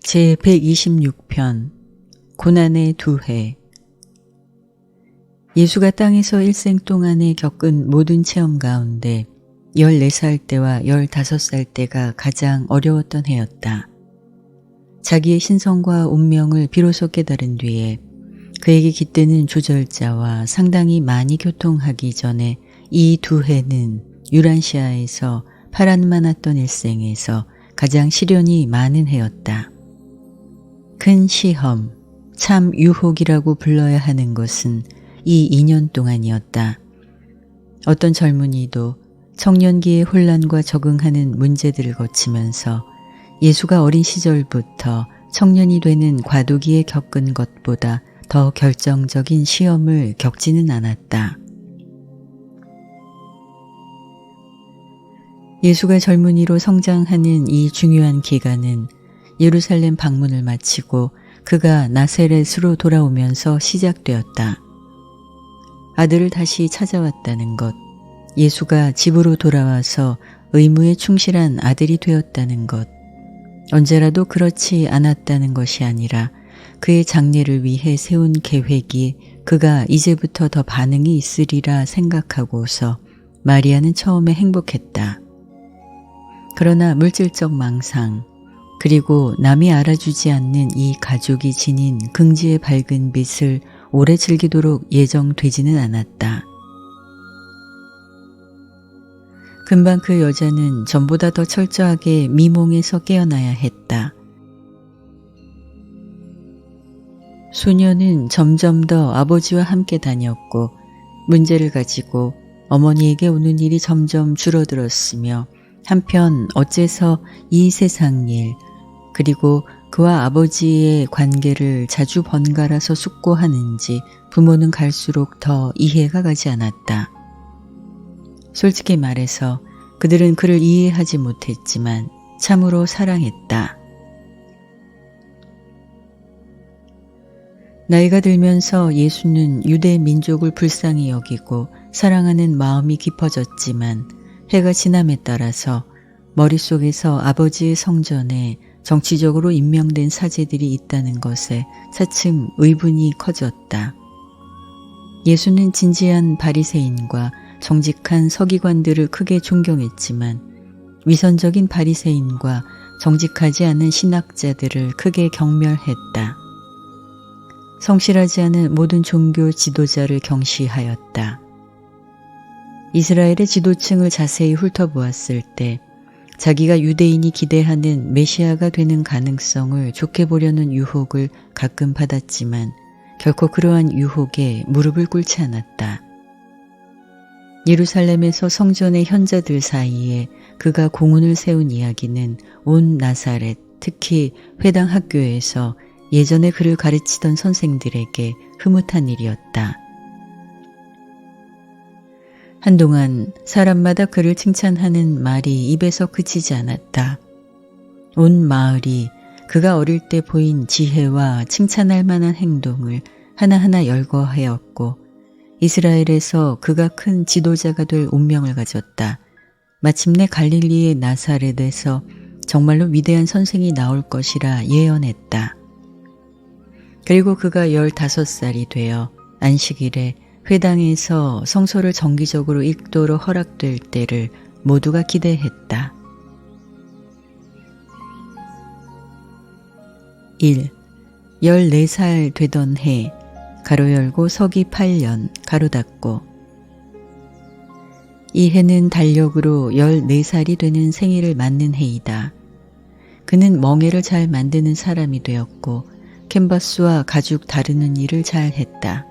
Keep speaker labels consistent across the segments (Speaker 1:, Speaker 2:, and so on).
Speaker 1: 제126편 고난의 두 해. 예수가 땅에서 일생 동안에 겪은 모든 체험 가운데 14살 때와 15살 때가 가장 어려웠던 해였다. 자기의 신성과 운명을 비로소 깨달은 뒤에 그에게 깃드는 조절자와 상당히 많이 교통하기 전에 이 두 해는 유란시아에서 파란만 왔던 일생에서 가장 시련이 많은 해였다. 큰 시험, 참 유혹이라고 불러야 하는 것은 이 2년 동안이었다. 어떤 젊은이도 청년기의 혼란과 적응하는 문제들을 거치면서 예수가 어린 시절부터 청년이 되는 과도기에 겪은 것보다 더 결정적인 시험을 겪지는 않았다. 예수가 젊은이로 성장하는 이 중요한 기간은 예루살렘 방문을 마치고 그가 나세렛으로 돌아오면서 시작되었다. 아들을 다시 찾아왔다는 것, 예수가 집으로 돌아와서 의무에 충실한 아들이 되었다는 것, 언제라도 그렇지 않았다는 것이 아니라 그의 장래를 위해 세운 계획이 그가 이제부터 더 반응이 있으리라 생각하고서 마리아는 처음에 행복했다. 그러나 물질적 망상, 그리고 남이 알아주지 않는 이 가족이 지닌 긍지의 밝은 빛을 오래 즐기도록 예정되지는 않았다. 금방 그 여자는 전보다 더 철저하게 미몽에서 깨어나야 했다. 소녀는 점점 더 아버지와 함께 다녔고 문제를 가지고 어머니에게 오는 일이 점점 줄어들었으며 한편 어째서 이 세상 일, 그리고 그와 아버지의 관계를 자주 번갈아서 숙고하는지 부모는 갈수록 더 이해가 가지 않았다. 솔직히 말해서 그들은 그를 이해하지 못했지만 참으로 사랑했다. 나이가 들면서 예수는 유대 민족을 불쌍히 여기고 사랑하는 마음이 깊어졌지만 해가 지남에 따라서 머릿속에서 아버지의 성전에 정치적으로 임명된 사제들이 있다는 것에 차츰 의분이 커졌다. 예수는 진지한 바리새인과 정직한 서기관들을 크게 존경했지만 위선적인 바리새인과 정직하지 않은 신학자들을 크게 경멸했다. 성실하지 않은 모든 종교 지도자를 경시하였다. 이스라엘의 지도층을 자세히 훑어보았을 때 자기가 유대인이 기대하는 메시아가 되는 가능성을 좋게 보려는 유혹을 가끔 받았지만 결코 그러한 유혹에 무릎을 꿇지 않았다. 예루살렘에서 성전의 현자들 사이에 그가 공훈을 세운 이야기는 온 나사렛, 특히 회당 학교에서 예전에 그를 가르치던 선생들에게 흐뭇한 일이었다. 한동안 사람마다 그를 칭찬하는 말이 입에서 그치지 않았다. 온 마을이 그가 어릴 때 보인 지혜와 칭찬할 만한 행동을 하나하나 열거하였고 이스라엘에서 그가 큰 지도자가 될 운명을 가졌다. 마침내 갈릴리의 나사렛에서 정말로 위대한 선생이 나올 것이라 예언했다. 그리고 그가 15살이 되어 안식일에 회당에서 성서를 정기적으로 읽도록 허락될 때를 모두가 기대했다. 1. 14살 되던 해, 가로 열고 서기 8년, 가로 닫고. 이 해는 달력으로 14살이 되는 생일을 맞는 해이다. 그는 멍에를 잘 만드는 사람이 되었고 캔버스와 가죽 다루는 일을 잘 했다.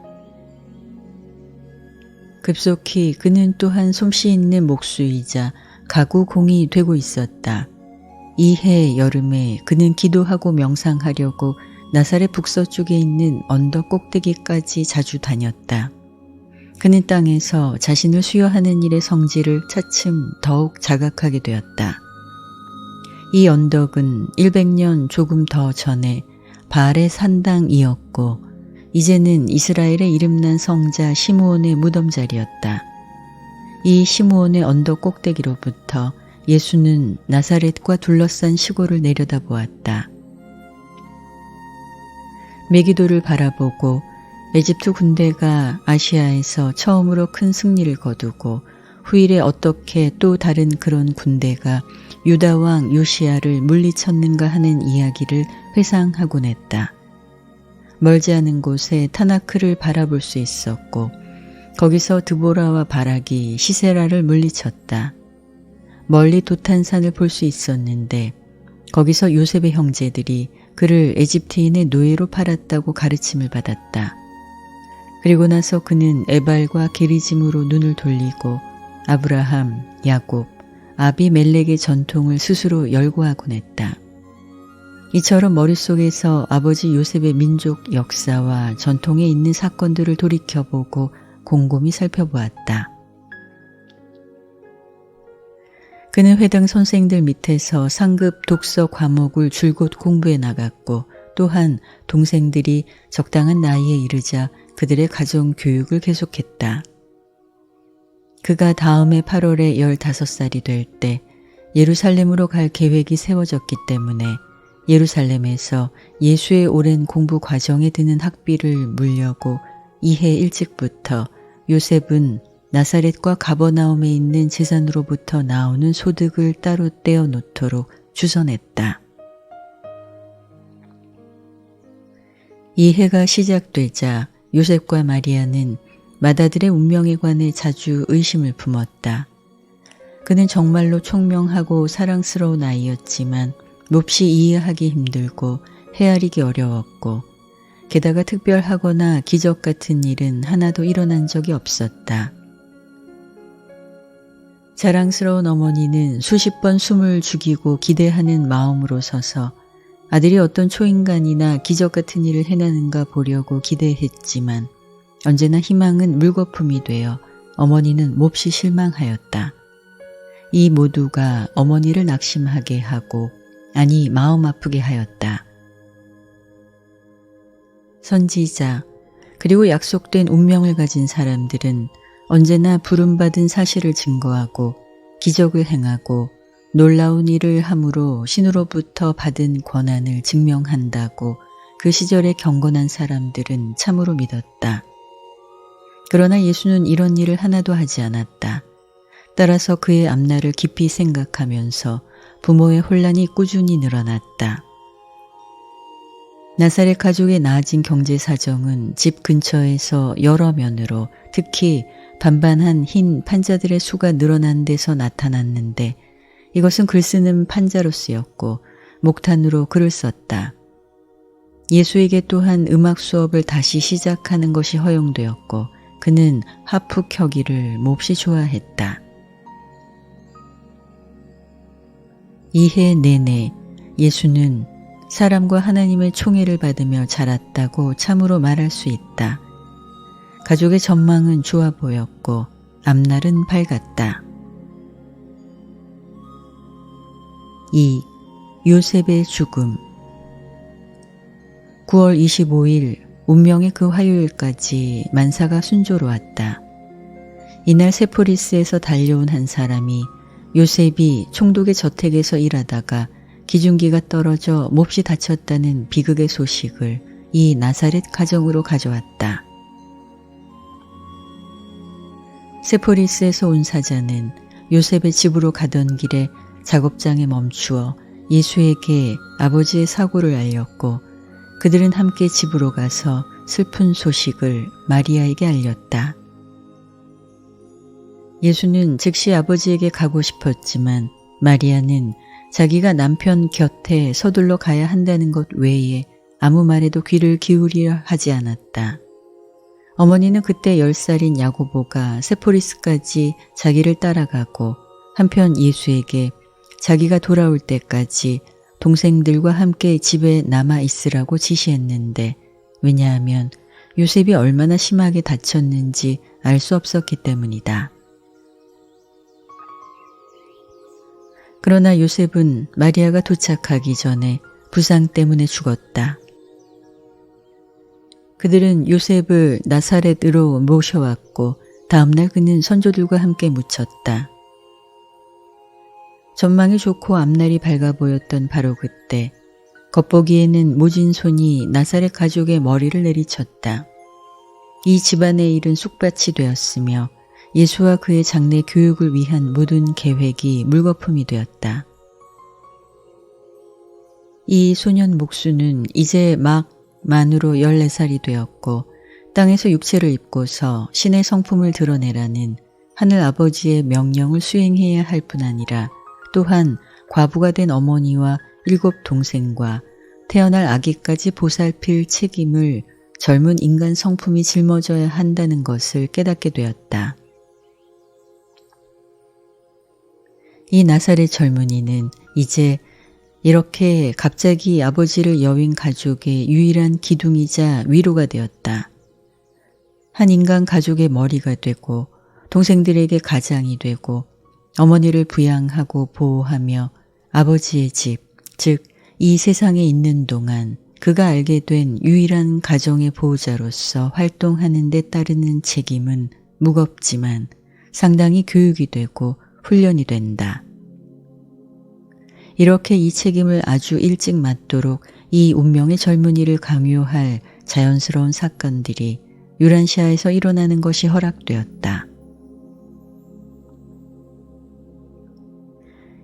Speaker 1: 급속히 그는 또한 솜씨 있는 목수이자 가구공이 되고 있었다. 이 해 여름에 그는 기도하고 명상하려고 나사렛 북서쪽에 있는 언덕 꼭대기까지 자주 다녔다. 그는 땅에서 자신을 수여하는 일의 성질을 차츰 더욱 자각하게 되었다. 이 언덕은 100년 조금 더 전에 바알의 산당이었고 이제는 이스라엘의 이름난 성자 시므온의 무덤자리였다. 이 시므온의 언덕 꼭대기로부터 예수는 나사렛과 둘러싼 시골을 내려다보았다. 메기도를 바라보고 에집트 군대가 아시아에서 처음으로 큰 승리를 거두고 후일에 어떻게 또 다른 그런 군대가 유다 왕 요시야를 물리쳤는가 하는 이야기를 회상하곤 했다. 멀지 않은 곳에 타나크를 바라볼 수 있었고 거기서 드보라와 바락이 시세라를 물리쳤다. 멀리 도탄산을 볼 수 있었는데 거기서 요셉의 형제들이 그를 에집트인의 노예로 팔았다고 가르침을 받았다. 그리고 나서 그는 에발과 게리짐으로 눈을 돌리고 아브라함, 야곱, 아비멜렉의 전통을 스스로 열거하곤 했다. 이처럼 머릿속에서 아버지 요셉의 민족 역사와 전통에 있는 사건들을 돌이켜보고 곰곰이 살펴보았다. 그는 회당 선생들 밑에서 상급 독서 과목을 줄곧 공부해 나갔고 또한 동생들이 적당한 나이에 이르자 그들의 가정 교육을 계속했다. 그가 다음해 8월에 15살이 될 때 예루살렘으로 갈 계획이 세워졌기 때문에 예루살렘에서 예수의 오랜 공부 과정에 드는 학비를 물려고 이해 일찍부터 요셉은 나사렛과 가버나움에 있는 재산으로부터 나오는 소득을 따로 떼어 놓도록 주선했다. 이 해가 시작되자 요셉과 마리아는 맏아들의 운명에 관해 자주 의심을 품었다. 그는 정말로 총명하고 사랑스러운 아이였지만 몹시 이해하기 힘들고 헤아리기 어려웠고 게다가 특별하거나 기적 같은 일은 하나도 일어난 적이 없었다. 자랑스러운 어머니는 수십 번 숨을 죽이고 기대하는 마음으로 서서 아들이 어떤 초인간이나 기적 같은 일을 해내는가 보려고 기대했지만 언제나 희망은 물거품이 되어 어머니는 몹시 실망하였다. 이 모두가 어머니를 낙심하게 하고 아니 마음 아프게 하였다. 선지자 그리고 약속된 운명을 가진 사람들은 언제나 부름받은 사실을 증거하고 기적을 행하고 놀라운 일을 함으로 신으로부터 받은 권한을 증명한다고 그 시절의 경건한 사람들은 참으로 믿었다. 그러나 예수는 이런 일을 하나도 하지 않았다. 따라서 그의 앞날을 깊이 생각하면서 부모의 혼란이 꾸준히 늘어났다. 나사렛 가족의 나아진 경제 사정은 집 근처에서 여러 면으로 특히 반반한 흰 판자들의 수가 늘어난 데서 나타났는데 이것은 글 쓰는 판자로쓰였고 목탄으로 글을 썼다. 예수에게 또한 음악 수업을 다시 시작하는 것이 허용되었고 그는 하프 켜기를 몹시 좋아했다. 이해 내내 예수는 사람과 하나님의 총애를 받으며 자랐다고 참으로 말할 수 있다. 가족의 전망은 좋아 보였고 앞날은 밝았다. 2. 요셉의 죽음 9월 25일 운명의 그 화요일까지 만사가 순조로웠다. 이날 세포리스에서 달려온 한 사람이 요셉이 총독의 저택에서 일하다가 기중기가 떨어져 몹시 다쳤다는 비극의 소식을 이 나사렛 가정으로 가져왔다. 세포리스에서 온 사자는 요셉의 집으로 가던 길에 작업장에 멈추어 예수에게 아버지의 사고를 알렸고 그들은 함께 집으로 가서 슬픈 소식을 마리아에게 알렸다. 예수는 즉시 아버지에게 가고 싶었지만 마리아는 자기가 남편 곁에 서둘러 가야 한다는 것 외에 아무 말에도 귀를 기울이려 하지 않았다. 어머니는 그때 10살인 야고보가 세포리스까지 자기를 따라가고 한편 예수에게 자기가 돌아올 때까지 동생들과 함께 집에 남아 있으라고 지시했는데 왜냐하면 요셉이 얼마나 심하게 다쳤는지 알 수 없었기 때문이다. 그러나 요셉은 마리아가 도착하기 전에 부상 때문에 죽었다. 그들은 요셉을 나사렛으로 모셔왔고 다음날 그는 선조들과 함께 묻혔다. 전망이 좋고 앞날이 밝아 보였던 바로 그때 겉보기에는 모진 손이 나사렛 가족의 머리를 내리쳤다. 이 집안의 일은 쑥밭이 되었으며 예수와 그의 장래 교육을 위한 모든 계획이 물거품이 되었다. 이 소년 목수는 이제 막 만으로 14살이 되었고 땅에서 육체를 입고서 신의 성품을 드러내라는 하늘 아버지의 명령을 수행해야 할 뿐 아니라 또한 과부가 된 어머니와 7 동생과 태어날 아기까지 보살필 책임을 젊은 인간 성품이 짊어져야 한다는 것을 깨닫게 되었다. 이 나사렛 젊은이는 이제 이렇게 갑자기 아버지를 여윈 가족의 유일한 기둥이자 위로가 되었다. 한 인간 가족의 머리가 되고 동생들에게 가장이 되고 어머니를 부양하고 보호하며 아버지의 집, 즉 이 세상에 있는 동안 그가 알게 된 유일한 가정의 보호자로서 활동하는 데 따르는 책임은 무겁지만 상당히 교육이 되고 훈련이 된다. 이렇게 이 책임을 아주 일찍 맡도록 이 운명의 젊은이를 강요할 자연스러운 사건들이 유란시아에서 일어나는 것이 허락되었다.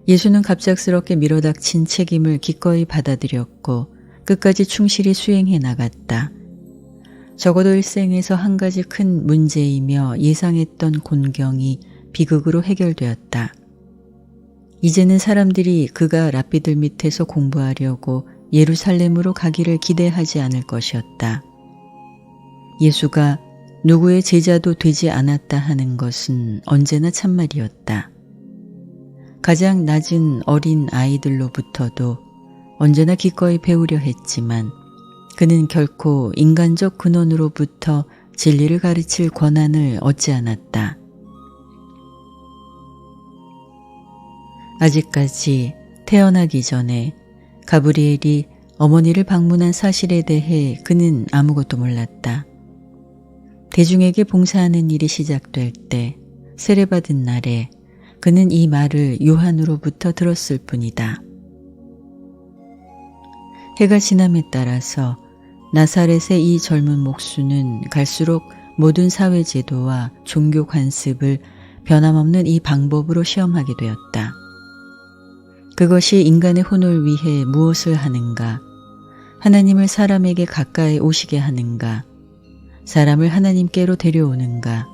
Speaker 1: 예수는 갑작스럽게 밀어닥친 책임을 기꺼이 받아들였고 끝까지 충실히 수행해 나갔다. 적어도 일생에서 한 가지 큰 문제이며 예상했던 곤경이 비극으로 해결되었다. 이제는 사람들이 그가 랍비들 밑에서 공부하려고 예루살렘으로 가기를 기대하지 않을 것이었다. 예수가 누구의 제자도 되지 않았다 하는 것은 언제나 참말이었다. 가장 낮은 어린 아이들로부터도 언제나 기꺼이 배우려 했지만 그는 결코 인간적 근원으로부터 진리를 가르칠 권한을 얻지 않았다. 아직까지 태어나기 전에 가브리엘이 어머니를 방문한 사실에 대해 그는 아무것도 몰랐다. 대중에게 봉사하는 일이 시작될 때 세례받은 날에 그는 이 말을 요한으로부터 들었을 뿐이다. 해가 지남에 따라서 나사렛의 이 젊은 목수는 갈수록 모든 사회제도와 종교 관습을 변함없는 이 방법으로 시험하게 되었다. 그것이 인간의 혼을 위해 무엇을 하는가? 하나님을 사람에게 가까이 오시게 하는가? 사람을 하나님께로 데려오는가?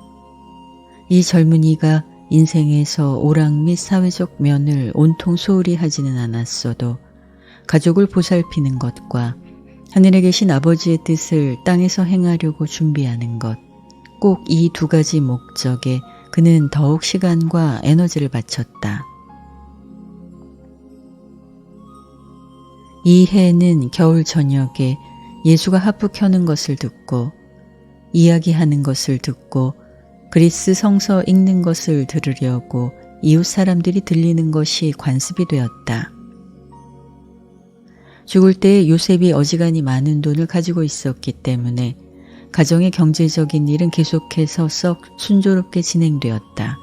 Speaker 1: 이 젊은이가 인생에서 오락 및 사회적 면을 온통 소홀히 하지는 않았어도 가족을 보살피는 것과 하늘에 계신 아버지의 뜻을 땅에서 행하려고 준비하는 것, 꼭 이 2가지 목적에 그는 더욱 시간과 에너지를 바쳤다. 이 해에는 겨울 저녁에 예수가 하프 켜는 것을 듣고 이야기하는 것을 듣고 그리스 성서 읽는 것을 들으려고 이웃 사람들이 들리는 것이 관습이 되었다. 죽을 때에 요셉이 어지간히 많은 돈을 가지고 있었기 때문에 가정의 경제적인 일은 계속해서 썩 순조롭게 진행되었다.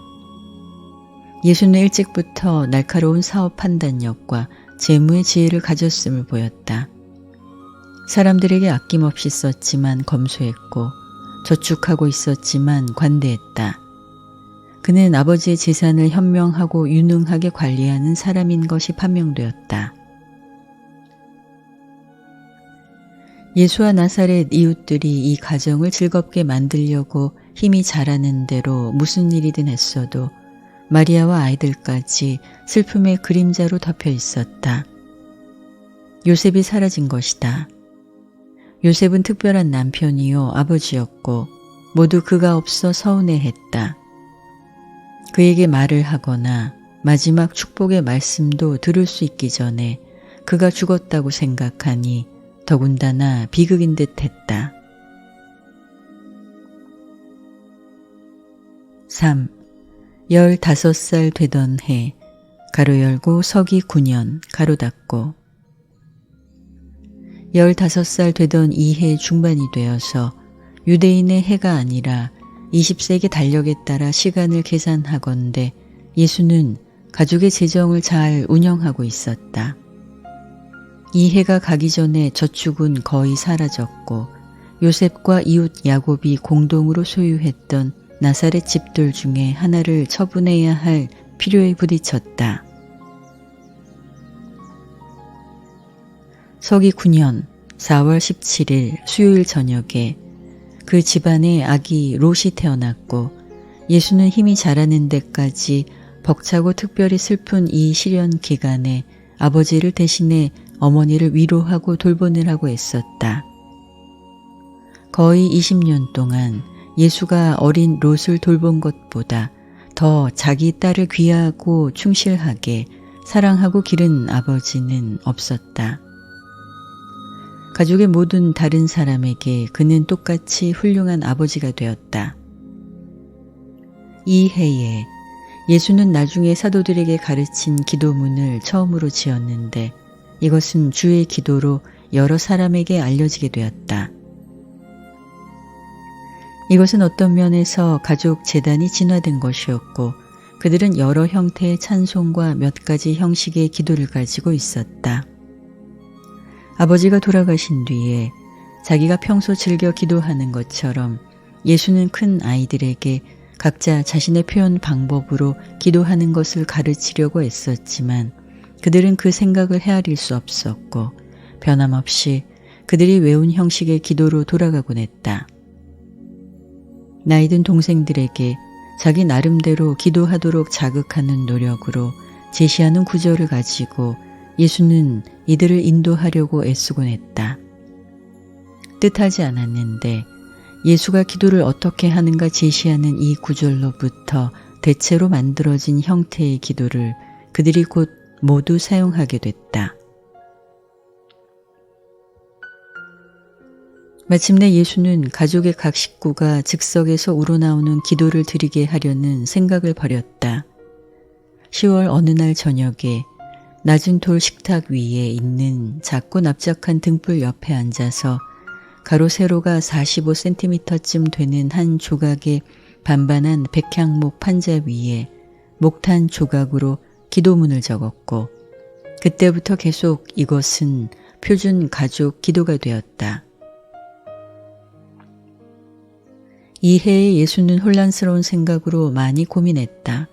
Speaker 1: 예수는 일찍부터 날카로운 사업 판단력과 재무의 지혜를 가졌음을 보였다. 사람들에게 아낌없이 썼지만 검소했고 저축하고 있었지만 관대했다. 그는 아버지의 재산을 현명하고 유능하게 관리하는 사람인 것이 판명되었다. 예수와 나사렛 이웃들이 이 가정을 즐겁게 만들려고 힘이 자라는 대로 무슨 일이든 했어도 마리아와 아이들까지 슬픔의 그림자로 덮여 있었다. 요셉이 사라진 것이다. 요셉은 특별한 남편이요 아버지였고 모두 그가 없어 서운해했다. 그에게 말을 하거나 마지막 축복의 말씀도 들을 수 있기 전에 그가 죽었다고 생각하니 더군다나 비극인 듯 했다. 3. 15살 되던 해 가로 열고 서기 9년 가로 닫고 15살 되던 이 해 중반이 되어서 유대인의 해가 아니라 20세기 달력에 따라 시간을 계산하건대 예수는 가족의 재정을 잘 운영하고 있었다. 이 해가 가기 전에 저축은 거의 사라졌고 요셉과 이웃 야곱이 공동으로 소유했던 나사렛 집들 중에 하나를 처분해야 할 필요에 부딪혔다. 서기 9년 4월 17일 수요일 저녁에 그 집안에 아기 롯이 태어났고 예수는 힘이 자라는 데까지 벅차고 특별히 슬픈 이 시련 기간에 아버지를 대신해 어머니를 위로하고 돌보느라고 애썼다. 거의 20년 동안 예수가 어린 롯을 돌본 것보다 더 자기 딸을 귀하고 충실하게 사랑하고 기른 아버지는 없었다. 가족의 모든 다른 사람에게 그는 똑같이 훌륭한 아버지가 되었다. 이 해에 예수는 나중에 사도들에게 가르친 기도문을 처음으로 지었는데 이것은 주의 기도로 여러 사람에게 알려지게 되었다. 이것은 어떤 면에서 가족 재단이 진화된 것이었고 그들은 여러 형태의 찬송과 몇 가지 형식의 기도를 가지고 있었다. 아버지가 돌아가신 뒤에 자기가 평소 즐겨 기도하는 것처럼 예수는 큰 아이들에게 각자 자신의 표현 방법으로 기도하는 것을 가르치려고 애썼지만 그들은 그 생각을 헤아릴 수 없었고 변함없이 그들이 외운 형식의 기도로 돌아가곤 했다. 나이든 동생들에게 자기 나름대로 기도하도록 자극하는 노력으로 제시하는 구절을 가지고 예수는 이들을 인도하려고 애쓰곤 했다. 뜻하지 않았는데 예수가 기도를 어떻게 하는가 제시하는 이 구절로부터 대체로 만들어진 형태의 기도를 그들이 곧 모두 사용하게 됐다. 마침내 예수는 가족의 각 식구가 즉석에서 우러나오는 기도를 드리게 하려는 생각을 벌였다. 10월 어느 날 저녁에 낮은 돌 식탁 위에 있는 작고 납작한 등불 옆에 앉아서 가로 세로가 45cm쯤 되는 한 조각의 반반한 백향목 판자 위에 목탄 조각으로 기도문을 적었고 그때부터 계속 이것은 표준 가족 기도가 되었다. 이 해에 예수는 혼란스러운 생각으로 많이 고민했다.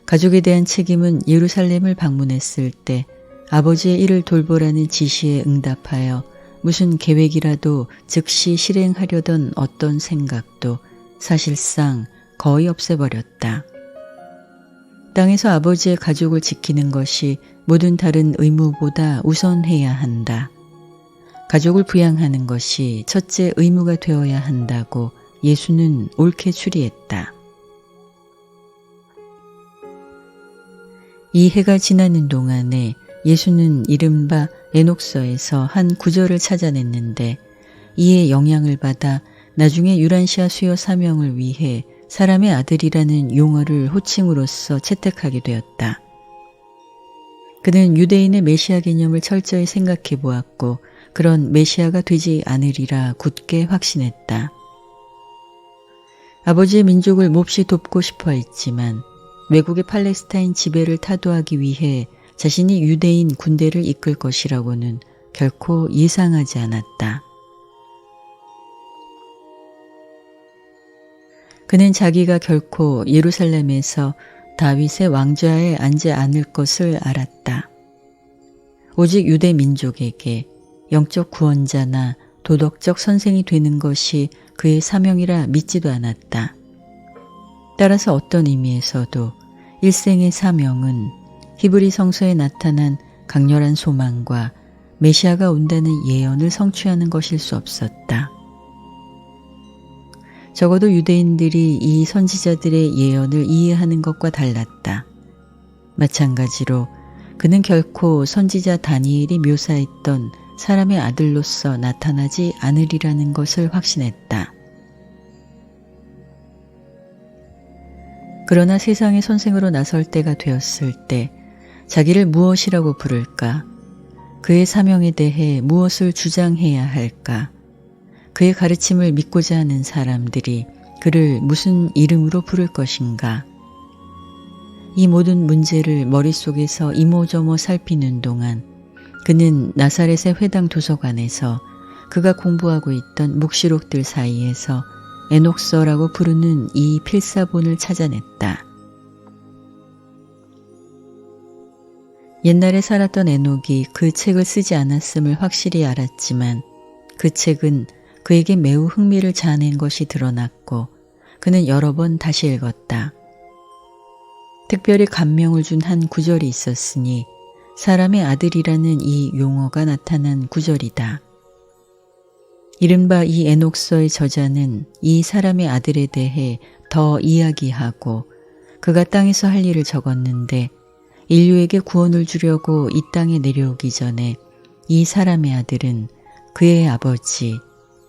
Speaker 1: 가족에 대한 책임은 예루살렘을 방문했을 때 아버지의 일을 돌보라는 지시에 응답하여 무슨 계획이라도 즉시 실행하려던 어떤 생각도 사실상 거의 없애버렸다. 땅에서 아버지의 가족을 지키는 것이 모든 다른 의무보다 우선해야 한다. 가족을 부양하는 것이 첫째 의무가 되어야 한다고 예수는 옳게 추리했다. 이 해가 지나는 동안에 예수는 이른바 에녹서에서 한 구절을 찾아냈는데 이에 영향을 받아 나중에 유란시아 수요 사명을 위해 사람의 아들이라는 용어를 호칭으로서 채택하게 되었다. 그는 유대인의 메시아 개념을 철저히 생각해 보았고 그런 메시아가 되지 않으리라 굳게 확신했다. 아버지의 민족을 몹시 돕고 싶어 했지만 외국의 팔레스타인 지배를 타도하기 위해 자신이 유대인 군대를 이끌 것이라고는 결코 예상하지 않았다. 그는 자기가 결코 예루살렘에서 다윗의 왕좌에 앉지 않을 것을 알았다. 오직 유대 민족에게 영적 구원자나 도덕적 선생이 되는 것이 그의 사명이라 믿지도 않았다. 따라서 어떤 의미에서도 일생의 사명은 히브리 성서에 나타난 강렬한 소망과 메시아가 온다는 예언을 성취하는 것일 수 없었다. 적어도 유대인들이 이 선지자들의 예언을 이해하는 것과 달랐다. 마찬가지로 그는 결코 선지자 다니엘이 묘사했던 사람의 아들로서 나타나지 않으리라는 것을 확신했다. 그러나 세상의 선생으로 나설 때가 되었을 때 자기를 무엇이라고 부를까? 그의 사명에 대해 무엇을 주장해야 할까? 그의 가르침을 믿고자 하는 사람들이 그를 무슨 이름으로 부를 것인가? 이 모든 문제를 머릿속에서 이모저모 살피는 동안 그는 나사렛의 회당 도서관에서 그가 공부하고 있던 묵시록들 사이에서 에녹서라고 부르는 이 필사본을 찾아냈다. 옛날에 살았던 에녹이 그 책을 쓰지 않았음을 확실히 알았지만 그 책은 그에게 매우 흥미를 자아낸 것이 드러났고 그는 여러 번 다시 읽었다. 특별히 감명을 준 한 구절이 있었으니 사람의 아들이라는 이 용어가 나타난 구절이다. 이른바 이 에녹서의 저자는 이 사람의 아들에 대해 더 이야기하고 그가 땅에서 할 일을 적었는데 인류에게 구원을 주려고 이 땅에 내려오기 전에 이 사람의 아들은 그의 아버지,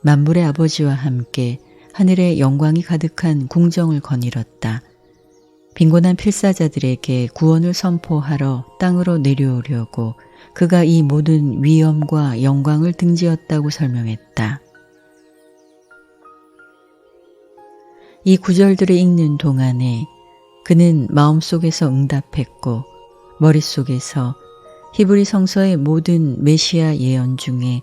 Speaker 1: 만물의 아버지와 함께 하늘의 영광이 가득한 궁정을 거닐었다. 빈곤한 필사자들에게 구원을 선포하러 땅으로 내려오려고 그가 이 모든 위엄과 영광을 등지었다고 설명했다. 이 구절들을 읽는 동안에 그는 마음속에서 응답했고 머릿속에서 히브리 성서의 모든 메시아 예언 중에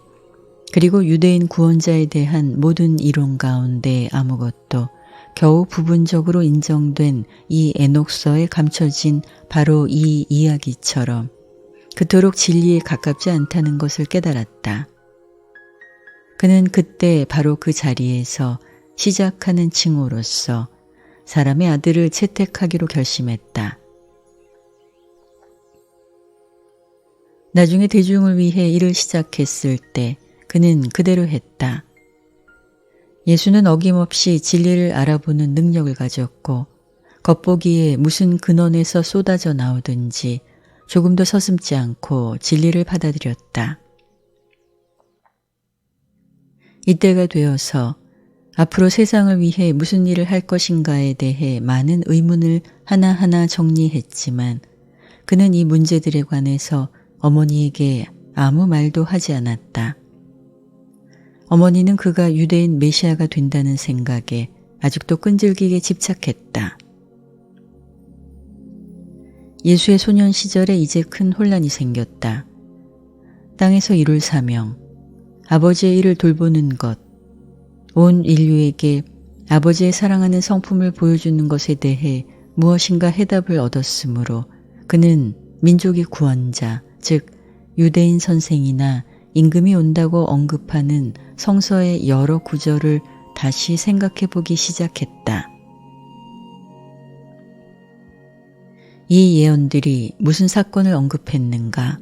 Speaker 1: 그리고 유대인 구원자에 대한 모든 이론 가운데 아무것도 겨우 부분적으로 인정된 이 에녹서에 감춰진 바로 이 이야기처럼 그토록 진리에 가깝지 않다는 것을 깨달았다. 그는 그때 바로 그 자리에서 시작하는 칭호로서 사람의 아들을 채택하기로 결심했다. 나중에 대중을 위해 일을 시작했을 때 그는 그대로 했다. 예수는 어김없이 진리를 알아보는 능력을 가졌고 겉보기에 무슨 근원에서 쏟아져 나오든지 조금도 서슴지 않고 진리를 받아들였다. 이때가 되어서 앞으로 세상을 위해 무슨 일을 할 것인가에 대해 많은 의문을 하나하나 정리했지만 그는 이 문제들에 관해서 어머니에게 아무 말도 하지 않았다. 어머니는 그가 유대인 메시아가 된다는 생각에 아직도 끈질기게 집착했다. 예수의 소년 시절에 이제 큰 혼란이 생겼다. 땅에서 이룰 사명, 아버지의 일을 돌보는 것, 온 인류에게 아버지의 사랑하는 성품을 보여주는 것에 대해 무엇인가 해답을 얻었으므로 그는 민족의 구원자, 즉 유대인 선생이나 임금이 온다고 언급하는 성서의 여러 구절을 다시 생각해 보기 시작했다. 이 예언들이 무슨 사건을 언급했는가?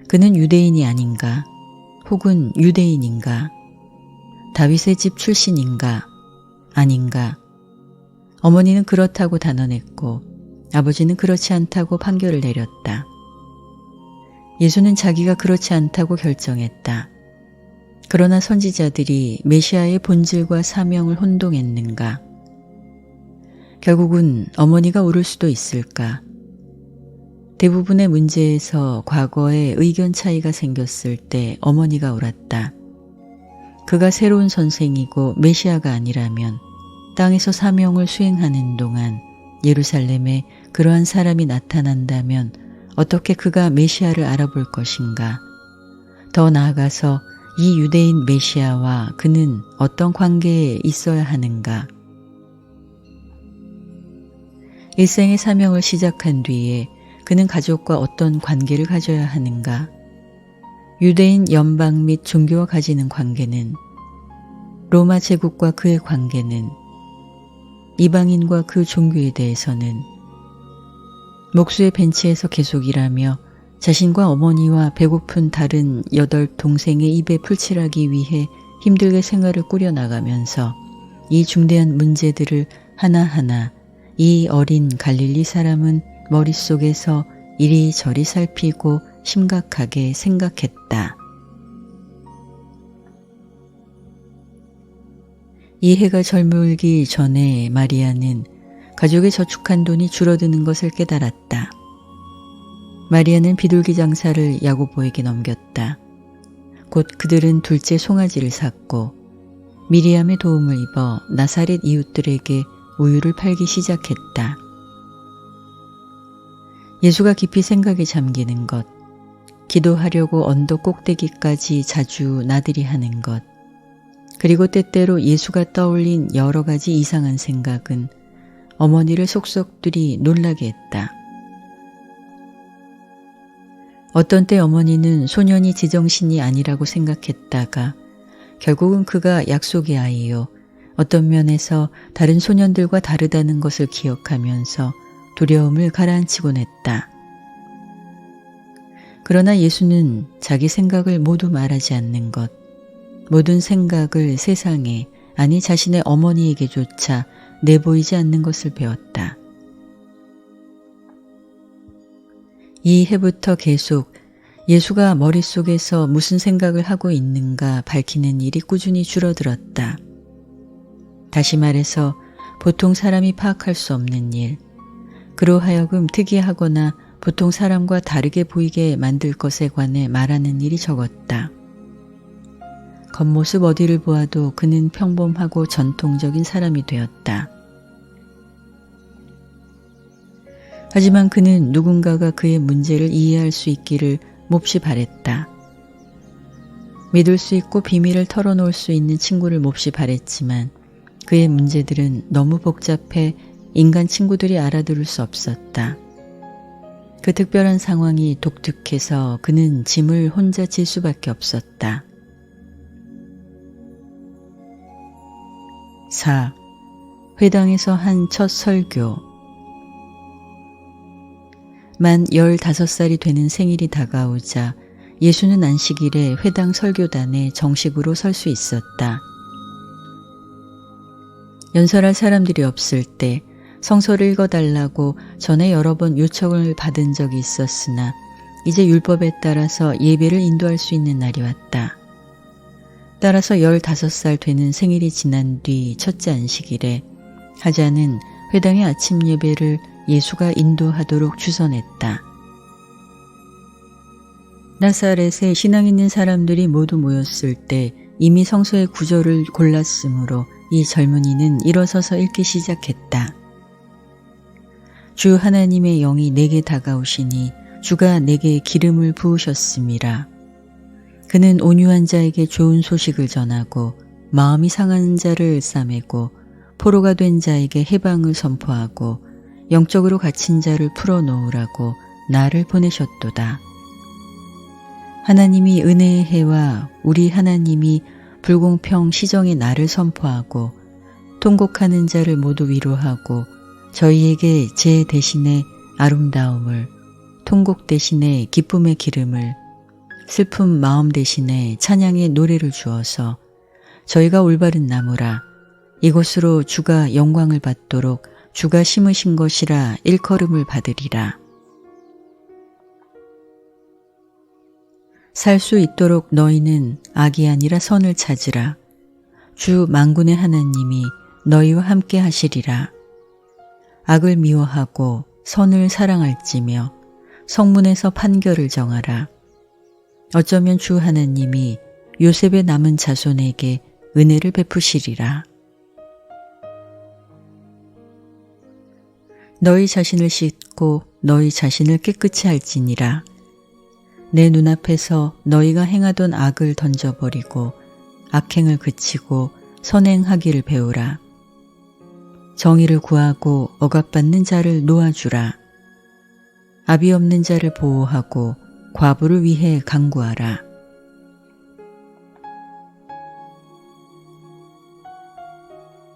Speaker 1: 그는 유대인이 아닌가? 혹은 유대인인가? 다윗의 집 출신인가? 아닌가? 어머니는 그렇다고 단언했고 아버지는 그렇지 않다고 판결을 내렸다. 예수는 자기가 그렇지 않다고 결정했다. 그러나 선지자들이 메시아의 본질과 사명을 혼동했는가? 결국은 어머니가 옳을 수도 있을까? 대부분의 문제에서 과거에 의견 차이가 생겼을 때 어머니가 옳았다. 그가 새로운 선생이고 메시아가 아니라면 땅에서 사명을 수행하는 동안 예루살렘에 그러한 사람이 나타난다면 어떻게 그가 메시아를 알아볼 것인가? 더 나아가서 이 유대인 메시아와 그는 어떤 관계에 있어야 하는가? 일생의 사명을 시작한 뒤에 그는 가족과 어떤 관계를 가져야 하는가? 유대인 연방 및 종교와 가지는 관계는, 로마 제국과 그의 관계는, 이방인과 그 종교에 대해서는, 목수의 벤치에서 계속 일하며 자신과 어머니와 배고픈 다른 8 동생의 입에 풀칠하기 위해 힘들게 생활을 꾸려나가면서 이 중대한 문제들을 하나하나 이 어린 갈릴리 사람은 머릿속에서 이리저리 살피고 심각하게 생각했다. 이 해가 절물기 전에 마리아는 가족의 저축한 돈이 줄어드는 것을 깨달았다. 마리아는 비둘기 장사를 야고보에게 넘겼다. 곧 그들은 둘째 송아지를 샀고 미리암의 도움을 입어 나사렛 이웃들에게 우유를 팔기 시작했다. 예수가 깊이 생각에 잠기는 것, 기도하려고 언덕 꼭대기까지 자주 나들이 하는 것, 그리고 때때로 예수가 떠올린 여러 가지 이상한 생각은 어머니를 속속들이 놀라게 했다. 어떤 때 어머니는 소년이 제정신이 아니라고 생각했다가 결국은 그가 약속의 아이요, 어떤 면에서 다른 소년들과 다르다는 것을 기억하면서 두려움을 가라앉히곤 했다. 그러나 예수는 자기 생각을 모두 말하지 않는 것, 모든 생각을 세상에, 아니 자신의 어머니에게조차 내보이지 않는 것을 배웠다. 이 해부터 계속 예수가 머릿속에서 무슨 생각을 하고 있는가 밝히는 일이 꾸준히 줄어들었다. 다시 말해서 보통 사람이 파악할 수 없는 일, 그로 하여금 특이하거나 보통 사람과 다르게 보이게 만들 것에 관해 말하는 일이 적었다. 겉모습 어디를 보아도 그는 평범하고 전통적인 사람이 되었다. 하지만 그는 누군가가 그의 문제를 이해할 수 있기를 몹시 바랬다. 믿을 수 있고 비밀을 털어놓을 수 있는 친구를 몹시 바랬지만 그의 문제들은 너무 복잡해 인간 친구들이 알아들을 수 없었다. 그 특별한 상황이 독특해서 그는 짐을 혼자 질 수밖에 없었다. 4. 회당에서 한 첫 설교. 만 15살이 되는 생일이 다가오자 예수는 안식일에 회당 설교단에 정식으로 설 수 있었다. 연설할 사람들이 없을 때 성서를 읽어달라고 전에 여러 번 요청을 받은 적이 있었으나 이제 율법에 따라서 예배를 인도할 수 있는 날이 왔다. 따라서 15살 되는 생일이 지난 뒤 첫째 안식일에 하자는 회당의 아침 예배를 예수가 인도하도록 주선했다. 나사렛에 신앙 있는 사람들이 모두 모였을 때 이미 성서의 구절을 골랐으므로 이 젊은이는 일어서서 읽기 시작했다. 주 하나님의 영이 내게 다가오시니 주가 내게 기름을 부으셨음이라. 그는 온유한 자에게 좋은 소식을 전하고 마음이 상한 자를 싸매고 포로가 된 자에게 해방을 선포하고 영적으로 갇힌 자를 풀어놓으라고 나를 보내셨도다. 하나님이 은혜의 해와 우리 하나님이 불공평 시정의 날을 선포하고 통곡하는 자를 모두 위로하고 저희에게 제 대신에 아름다움을, 통곡 대신에 기쁨의 기름을, 슬픈 마음 대신에 찬양의 노래를 주어서 저희가 올바른 나무라 이곳으로 주가 영광을 받도록 주가 심으신 것이라 일컬음을 받으리라. 살 수 있도록 너희는 악이 아니라 선을 찾으라. 주 만군의 하나님이 너희와 함께 하시리라. 악을 미워하고 선을 사랑할지며 성문에서 판결을 정하라. 어쩌면 주 하나님이 요셉의 남은 자손에게 은혜를 베푸시리라. 너희 자신을 씻고 너희 자신을 깨끗이 할지니라. 내 눈앞에서 너희가 행하던 악을 던져버리고 악행을 그치고 선행하기를 배우라. 정의를 구하고 억압받는 자를 놓아주라. 압이 없는 자를 보호하고 과부를 위해 간구하라.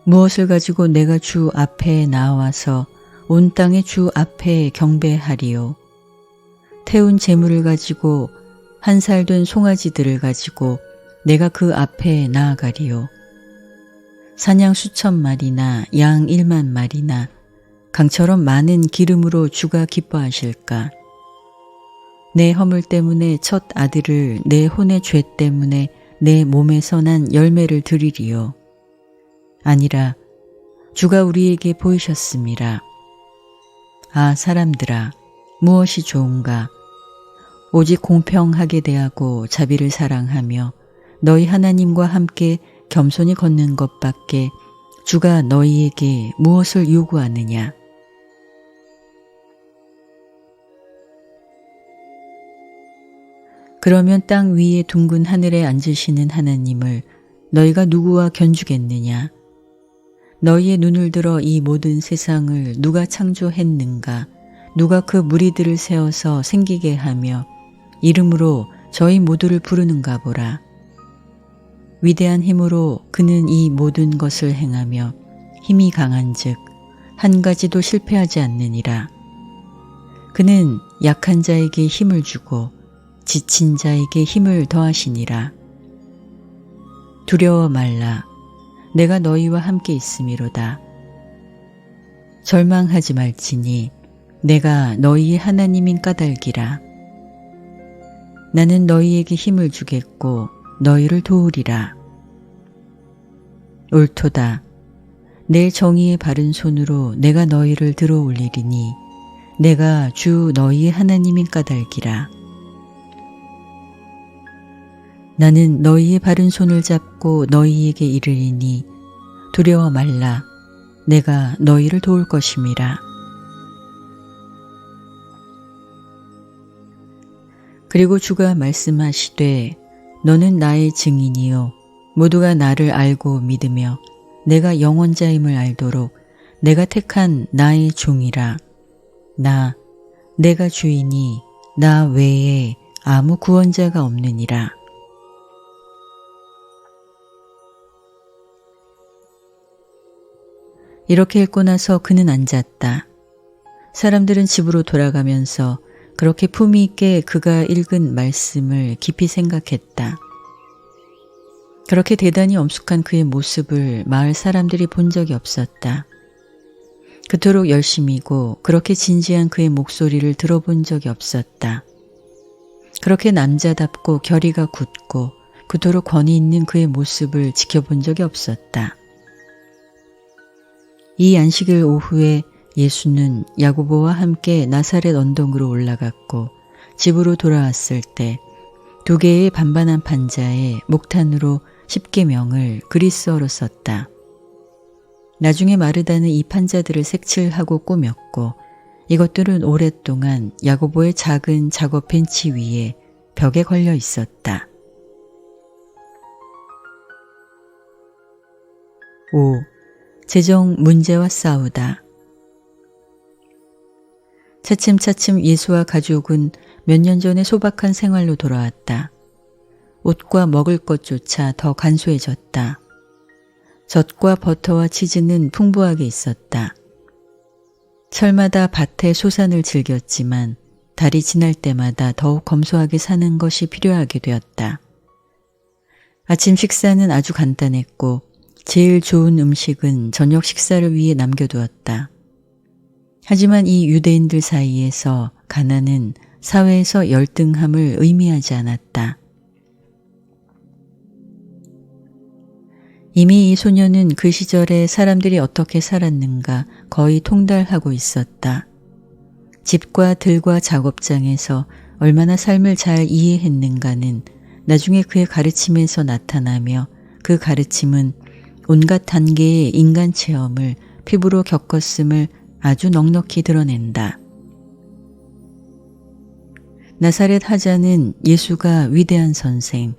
Speaker 1: 무엇을 가지고 내가 주 앞에 나와서 온 땅의 주 앞에 경배하리요. 태운 재물을 가지고 한 살 된 송아지들을 가지고 내가 그 앞에 나아가리요. 사냥 수천 마리나 양 1만 마리나 강처럼 많은 기름으로 주가 기뻐하실까? 내 허물 때문에 첫 아들을 내 혼의 죄 때문에 내 몸에서 난 열매를 드리리요. 아니라 주가 우리에게 보이셨음이라. 아 사람들아 무엇이 좋은가? 오직 공평하게 대하고 자비를 사랑하며 너희 하나님과 함께 겸손히 걷는 것밖에 주가 너희에게 무엇을 요구하느냐? 그러면 땅 위에 둥근 하늘에 앉으시는 하나님을 너희가 누구와 견주겠느냐? 너희의 눈을 들어 이 모든 세상을 누가 창조했는가? 누가 그 무리들을 세워서 생기게 하며 이름으로 저희 모두를 부르는가 보라. 위대한 힘으로 그는 이 모든 것을 행하며 힘이 강한즉 한 가지도 실패하지 않느니라. 그는 약한 자에게 힘을 주고 지친 자에게 힘을 더하시니라. 두려워 말라. 내가 너희와 함께 있음이로다. 절망하지 말지니 내가 너희의 하나님인 까닭이라. 나는 너희에게 힘을 주겠고 너희를 도우리라. 옳도다. 내 정의의 바른 손으로 내가 너희를 들어 올리리니 내가 주 너희의 하나님인 까닭이라. 나는 너희의 바른 손을 잡고 너희에게 이르리니 두려워 말라. 내가 너희를 도울 것임이라. 그리고 주가 말씀하시되 너는 나의 증인이요 모두가 나를 알고 믿으며 내가 영원자임을 알도록 내가 택한 나의 종이라. 내가 주이니 나 외에 아무 구원자가 없느니라. 이렇게 읽고 나서 그는 앉았다. 사람들은 집으로 돌아가면서 그렇게 품위 있게 그가 읽은 말씀을 깊이 생각했다. 그렇게 대단히 엄숙한 그의 모습을 마을 사람들이 본 적이 없었다. 그토록 열심이고 그렇게 진지한 그의 목소리를 들어본 적이 없었다. 그렇게 남자답고 결의가 굳고 그토록 권위 있는 그의 모습을 지켜본 적이 없었다. 이 안식일 오후에 예수는 야고보와 함께 나사렛 언덕으로 올라갔고 집으로 돌아왔을 때 2개의 반반한 판자에 목탄으로 십계명을 그리스어로 썼다. 나중에 마르다는 이 판자들을 색칠하고 꾸몄고 이것들은 오랫동안 야고보의 작은 작업 벤치 위에 벽에 걸려 있었다. 5. 재정 문제와 싸우다. 차츰차츰 예수와 가족은 몇 년 전에 소박한 생활로 돌아왔다. 옷과 먹을 것조차 더 간소해졌다. 젖과 버터와 치즈는 풍부하게 있었다. 철마다 밭에 소산을 즐겼지만 달이 지날 때마다 더욱 검소하게 사는 것이 필요하게 되었다. 아침 식사는 아주 간단했고 제일 좋은 음식은 저녁 식사를 위해 남겨두었다. 하지만 이 유대인들 사이에서 가난은 사회에서 열등함을 의미하지 않았다. 이미 이 소녀는 그 시절에 사람들이 어떻게 살았는가 거의 통달하고 있었다. 집과 들과 작업장에서 얼마나 삶을 잘 이해했는가는 나중에 그의 가르침에서 나타나며 그 가르침은 온갖 단계의 인간 체험을 피부로 겪었음을 아주 넉넉히 드러낸다. 나사렛 하자는 예수가 위대한 선생,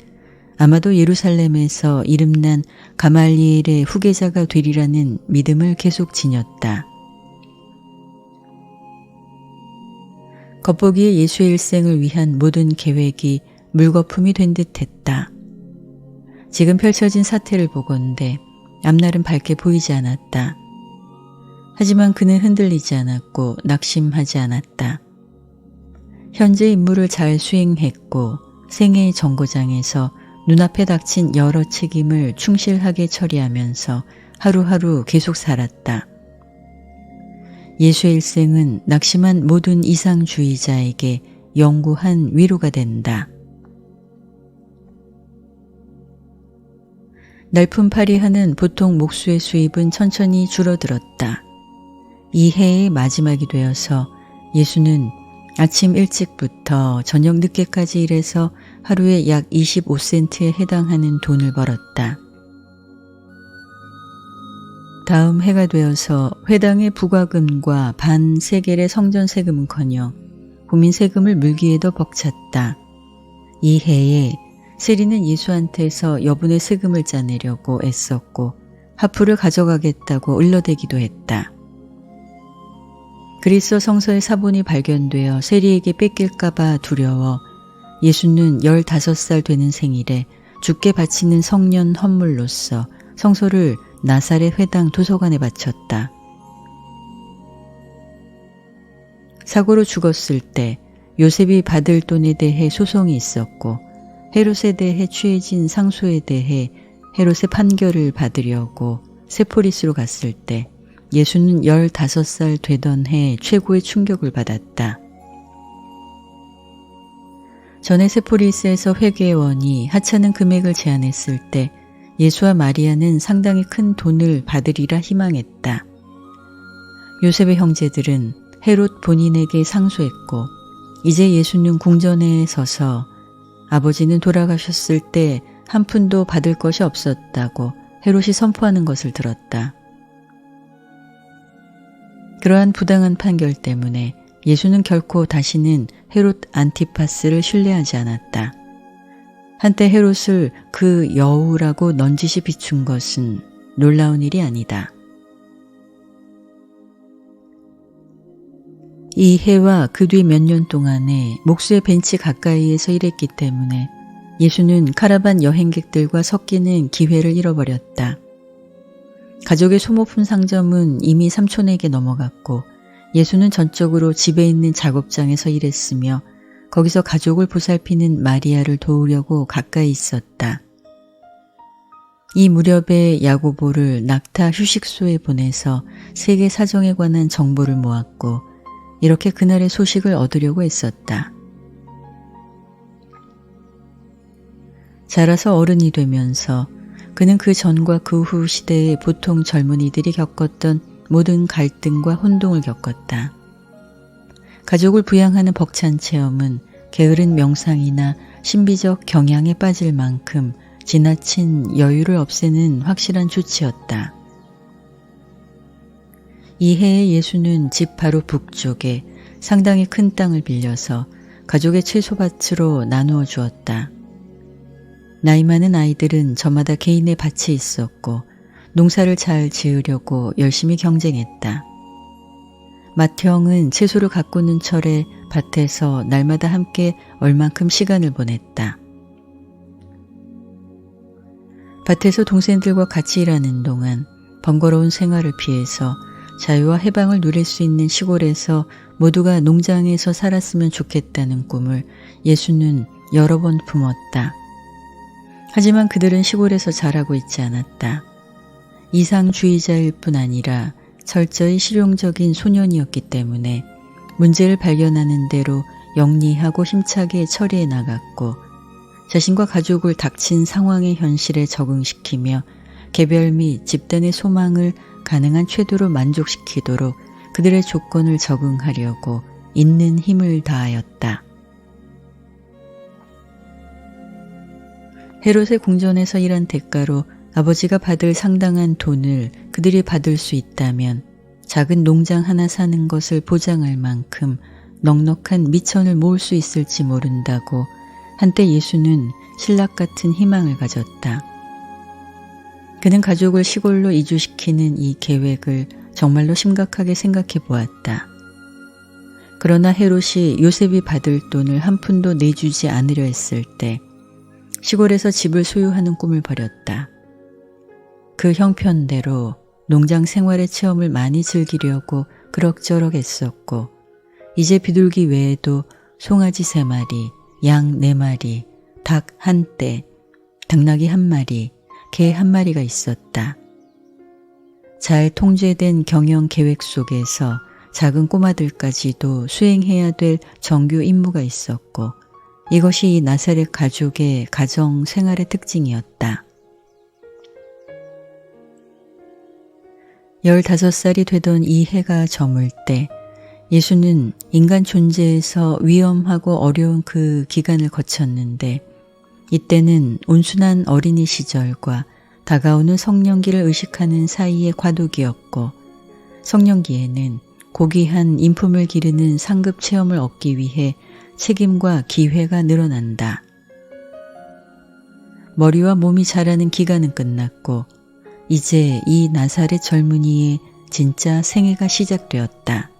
Speaker 1: 아마도 예루살렘에서 이름난 가말리엘의 후계자가 되리라는 믿음을 계속 지녔다. 겉보기에 예수의 일생을 위한 모든 계획이 물거품이 된 듯했다. 지금 펼쳐진 사태를 보건대 앞날은 밝게 보이지 않았다. 하지만 그는 흔들리지 않았고 낙심하지 않았다. 현재 임무를 잘 수행했고 생애의 정거장에서 눈앞에 닥친 여러 책임을 충실하게 처리하면서 하루하루 계속 살았다. 예수의 일생은 낙심한 모든 이상주의자에게 영구한 위로가 된다. 날품 파리하는 보통 목수의 수입은 천천히 줄어들었다. 이 해의 마지막이 되어서 예수는 아침 일찍부터 저녁 늦게까지 일해서 하루에 약 25센트에 해당하는 돈을 벌었다. 다음 해가 되어서 회당의 부과금과 반 세겔의 성전 세금은커녕 국민 세금을 물기에도 벅찼다. 이 해에 세리는 예수한테서 여분의 세금을 짜내려고 애썼고 화풀을 가져가겠다고 을러대기도 했다. 그리스도 성서의 사본이 발견되어 세리에게 뺏길까봐 두려워 예수는 15살 되는 생일에 주께 바치는 성년 헌물로서 성소를 나사렛 회당 도서관에 바쳤다. 사고로 죽었을 때 요셉이 받을 돈에 대해 소송이 있었고 헤롯에 대해 취해진 상소에 대해 헤롯의 판결을 받으려고 세포리스로 갔을 때 예수는 15살 되던 해 최고의 충격을 받았다. 전에 세포리스에서 회계원이 하찮은 금액을 제안했을 때 예수와 마리아는 상당히 큰 돈을 받으리라 희망했다. 요셉의 형제들은 헤롯 본인에게 상소했고 이제 예수는 궁전에 서서 아버지는 돌아가셨을 때 한 푼도 받을 것이 없었다고 헤롯이 선포하는 것을 들었다. 그러한 부당한 판결 때문에 예수는 결코 다시는 헤롯 안티파스를 신뢰하지 않았다. 한때 헤롯을 그 여우라고 넌지시 비춘 것은 놀라운 일이 아니다. 이 해와 그 뒤 몇 년 동안에 목수의 벤치 가까이에서 일했기 때문에 예수는 카라반 여행객들과 섞이는 기회를 잃어버렸다. 가족의 소모품 상점은 이미 삼촌에게 넘어갔고 예수는 전적으로 집에 있는 작업장에서 일했으며 거기서 가족을 보살피는 마리아를 도우려고 가까이 있었다. 이 무렵에 야고보를 낙타 휴식소에 보내서 세계 사정에 관한 정보를 모았고 이렇게 그날의 소식을 얻으려고 했었다. 자라서 어른이 되면서 그는 그 전과 그 후 시대에 보통 젊은이들이 겪었던 모든 갈등과 혼동을 겪었다. 가족을 부양하는 벅찬 체험은 게으른 명상이나 신비적 경향에 빠질 만큼 지나친 여유를 없애는 확실한 조치였다. 이 해에 예수는 집 바로 북쪽에 상당히 큰 땅을 빌려서 가족의 채소밭으로 나누어 주었다. 나이 많은 아이들은 저마다 개인의 밭이 있었고 농사를 잘 지으려고 열심히 경쟁했다. 맏형은 채소를 가꾸는 철에 밭에서 날마다 함께 얼만큼 시간을 보냈다. 밭에서 동생들과 같이 일하는 동안 번거로운 생활을 피해서 자유와 해방을 누릴 수 있는 시골에서 모두가 농장에서 살았으면 좋겠다는 꿈을 예수는 여러 번 품었다. 하지만 그들은 시골에서 자라고 있지 않았다. 이상주의자일 뿐 아니라 철저히 실용적인 소년이었기 때문에 문제를 발견하는 대로 영리하고 힘차게 처리해 나갔고 자신과 가족을 닥친 상황의 현실에 적응시키며 개별 및 집단의 소망을 가능한 최대로 만족시키도록 그들의 조건을 적응하려고 있는 힘을 다하였다. 헤롯의 궁전에서 일한 대가로 아버지가 받을 상당한 돈을 그들이 받을 수 있다면 작은 농장 하나 사는 것을 보장할 만큼 넉넉한 미천을 모을 수 있을지 모른다고 한때 예수는 신락 같은 희망을 가졌다. 그는 가족을 시골로 이주시키는 이 계획을 정말로 심각하게 생각해 보았다. 그러나 헤롯이 요셉이 받을 돈을 한 푼도 내주지 않으려 했을 때 시골에서 집을 소유하는 꿈을 버렸다. 그 형편대로 농장 생활의 체험을 많이 즐기려고 그럭저럭 애썼고 이제 비둘기 외에도 송아지 3마리, 양 4마리, 닭 1떼, 당나귀 1마리, 개 1마리가 있었다. 잘 통제된 경영 계획 속에서 작은 꼬마들까지도 수행해야 될 정규 임무가 있었고 이것이 이 나사렛 가족의 가정 생활의 특징이었다. 15살이 되던 이 해가 저물 때 예수는 인간 존재에서 위험하고 어려운 그 기간을 거쳤는데 이때는 온순한 어린이 시절과 다가오는 성년기를 의식하는 사이의 과도기였고 성년기에는 고귀한 인품을 기르는 상급 체험을 얻기 위해 책임과 기회가 늘어난다. 머리와 몸이 자라는 기간은 끝났고 이제 이 나사렛 젊은이의 진짜 생애가 시작되었다.